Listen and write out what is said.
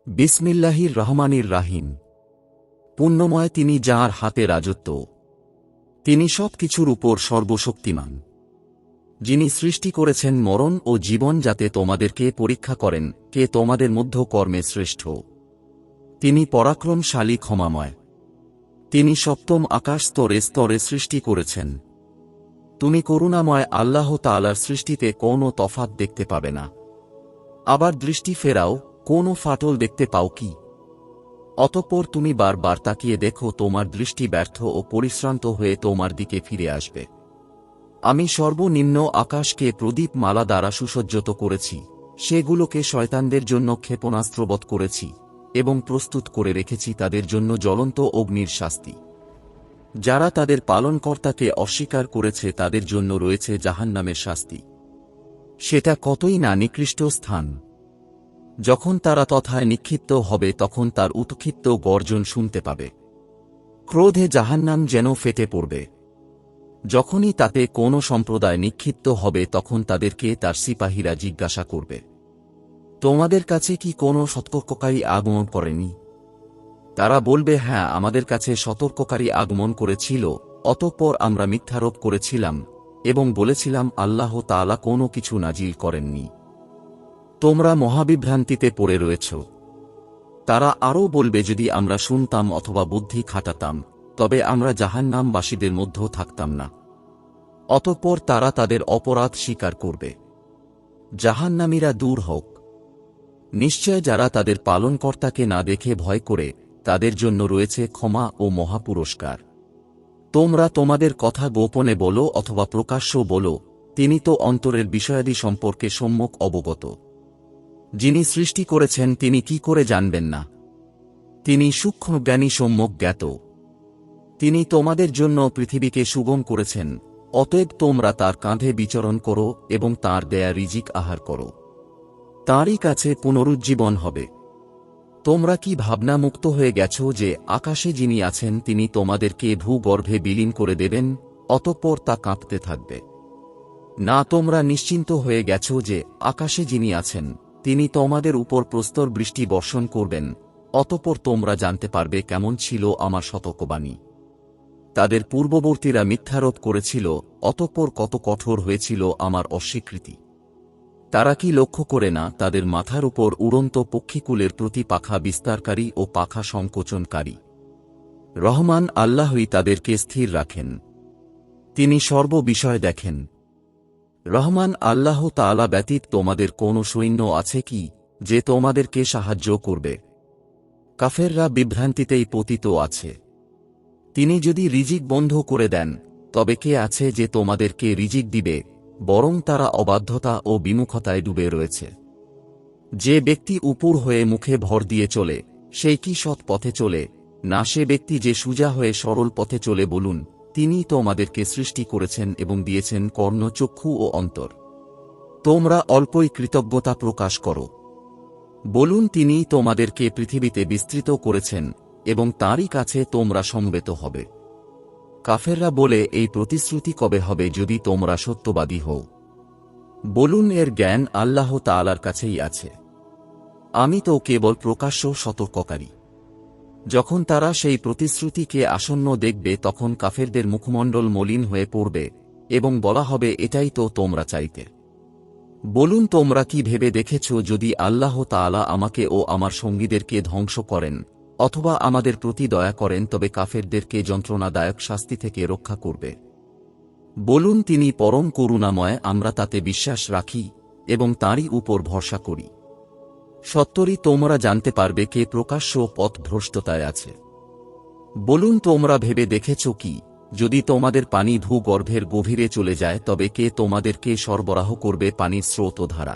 বিসমিল্লাহির রহমানির রাহিম। পুণ্যময় তিনি, যাঁর হাতে রাজত্ব। তিনি সব কিছুর উপর সর্বশক্তিমান। যিনি সৃষ্টি করেছেন মরণ ও জীবন, যাতে তোমাদেরকে পরীক্ষা করেন কে তোমাদের মধ্য কর্মে শ্রেষ্ঠ। তিনি পরাক্রমশালী, ক্ষমাময়। তিনি সপ্তম আকাশ স্তরে স্তরে সৃষ্টি করেছেন। তুমি করুণাময়। আল্লাহ তাআলার সৃষ্টিতে কোনো তফাত দেখতে পাবে না। আবার দৃষ্টি ফেরাও, কোনো ফাটল দেখতে পাও কি? অতঃপর তুমি বারবার তাকিয়ে দেখো, তোমার দৃষ্টি ব্যর্থ ও পরিশ্রান্ত হয়ে তোমার দিকে ফিরে আসবে। আমি সর্বনিম্ন আকাশকে প্রদীপ মালা দ্বারা সুসজ্জিত করেছি, সেগুলোকে শয়তানদের জন্য ক্ষেপণাস্ত্রবৎ করেছি এবং প্রস্তুত করে রেখেছি তাদের জন্য জ্বলন্ত অগ্নির শাস্তি। যারা তাদের পালনকর্তাকে অস্বীকার করেছে তাদের জন্য রয়েছে জাহান্নামের শাস্তি। সেটা কতই না নিকৃষ্ট স্থান। যখন তারা তথায় নিক্ষিপ্ত হবে তখন তার উৎক্ষিপ্ত গর্জন শুনতে পাবে। ক্রোধে জাহান্নাম যেন ফেটে পড়বে। যখনই তাতে কোনো সম্প্রদায় নিক্ষিপ্ত হবে তখন তাদেরকে তার সিপাহীরা জিজ্ঞাসা করবে, তোমাদের কাছে কি কোনো সতর্ককারী আগমন করেনি? তারা বলবে, হ্যাঁ, আমাদের কাছে সতর্ককারী আগমন করেছিল, অতঃপর আমরা মিথ্যারোপ করেছিলাম এবং বলেছিলাম আল্লাহ তাআলা কোনো কিছু নাজিল করেননি। তোমরা মহাবিভ্রান্তিতে পড়ে রয়েছ। তারা আরও বলবে, যদি আমরা শুনতাম অথবা বুদ্ধি খাটাতাম তবে আমরা জাহান্নামবাসীদের মধ্যে থাকতাম না। অতঃপর তারা তাদের অপরাধ স্বীকার করবে। জাহান্নামীরা দূর হোক। নিশ্চয় যারা তাদের পালনকর্তাকে না দেখে ভয় করে তাদের জন্য রয়েছে ক্ষমা ও মহাপুরস্কার। তোমরা তোমাদের কথা গোপনে বলো অথবা প্রকাশ্য বলো, তিনি তো অন্তরের বিষয়াদি সম্পর্কে সম্যক অবগত। যিনি সৃষ্টি করেছেন তিনি কি করে জানবেন না? তিনি সূক্ষ্ম জ্ঞানী, সম্যক জ্ঞাত। তিনি তোমাদের জন্য পৃথিবীকে সুগম করেছেন, অতএব তোমরা তার কাঁধে বিচরণ করো এবং তাঁর দেয়া রিজিক আহার করো। তাঁরই কাছে পুনরুজ্জীবন হবে। তোমরা কি ভাবনা মুক্ত হয়ে গেছ যে আকাশে যিনি আছেন তিনি তোমাদেরকে ভূগর্ভে বিলীন করে দেবেন, অতঃপর তা কাঁপতে থাকবে? না, তোমরা নিশ্চিন্ত হয়ে গেছ যে আকাশে যিনি আছেন তিনি তোমাদের উপর প্রস্তর বৃষ্টি বর্ষণ করবেন, অতঃপর তোমরা জানতে পারবে কেমন ছিল আমার সতর্কবাণী। তাদের পূর্ববর্তীরা মিথ্যারোপ করেছিল, অতঃপর কত কঠোর হয়েছিল আমার অস্বীকৃতি। তারা কি লক্ষ্য করে না তাদের মাথার উপর উড়ন্ত পক্ষীকুলের প্রতি পাখা বিস্তারকারী ও পাখা সংকোচনকারী? রহমান আল্লাহই তাদেরকে স্থির রাখেন। তিনি সর্ববিষয় দেখেন। রহমান আল্লাহ তাআলা ব্যতীত তোমাদের কোনো সৈন্য আছে কি যে তোমাদেরকে সাহায্য করবে? কাফেররা বিভ্রান্তিতেই পতিত আছে। তিনি যদি রিজিক বন্ধ করে দেন তবে কে আছে যে তোমাদেরকে রিজিক দিবে? বরং তারা অবাধ্যতা ও বিমুখতায় ডুবে রয়েছে। যে ব্যক্তি উপর হয়ে মুখে ভর দিয়ে চলে সেই কি সৎ পথে চলে না? সে ব্যক্তি যে সোজা হয়ে সরল পথে চলে। বলুন, তিনিই তোমাদেরকে সৃষ্টি করেছেন এবং দিয়েছেন কর্ণ, চক্ষু ও অন্তর। তোমরা অল্পই কৃতজ্ঞতা প্রকাশ করো। বলুন, তিনিই তোমাদেরকে পৃথিবীতে বিস্তৃত করেছেন এবং তাঁরই কাছে তোমরা সমবেত হবে। কাফেররা বলে, এই প্রতিশ্রুতি কবে হবে যদি তোমরা সত্যবাদী হও? বলুন, এর জ্ঞান আল্লাহ তাআলার কাছেই আছে। আমি তো কেবল প্রকাশ্য সতর্ককারী। যখন তারা সেই প্রতিশ্রুতিকে আসন্ন দেখবে তখন কাফেরদের মুখমণ্ডল মলিন হয়ে পড়বে এবং বলা হবে, এটাই তো তোমরা চাইতে। বলুন, তোমরা কি ভেবে দেখেছ যদি আল্লাহ তাআলা আমাকে ও আমার সঙ্গীদেরকে ধ্বংস করেন অথবা আমাদের প্রতি দয়া করেন তবে কাফেরদেরকে যন্ত্রণাদায়ক শাস্তি থেকে রক্ষা করবে? বলুন, তিনি পরম করুণাময়, আমরা তাতে বিশ্বাস রাখি এবং তাঁরই উপর ভরসা করি। সত্তরই তোমরা জানতে পারবে কে প্রকাশ্য পথভ্রষ্টতায় আছে। বলুন, তোমরা ভেবে দেখেছ কি যদি তোমাদের পানি ভূগর্ভের গভীরে চলে যায় তবে কে তোমাদেরকে সরবরাহ করবে পানির স্রোত ও ধারা?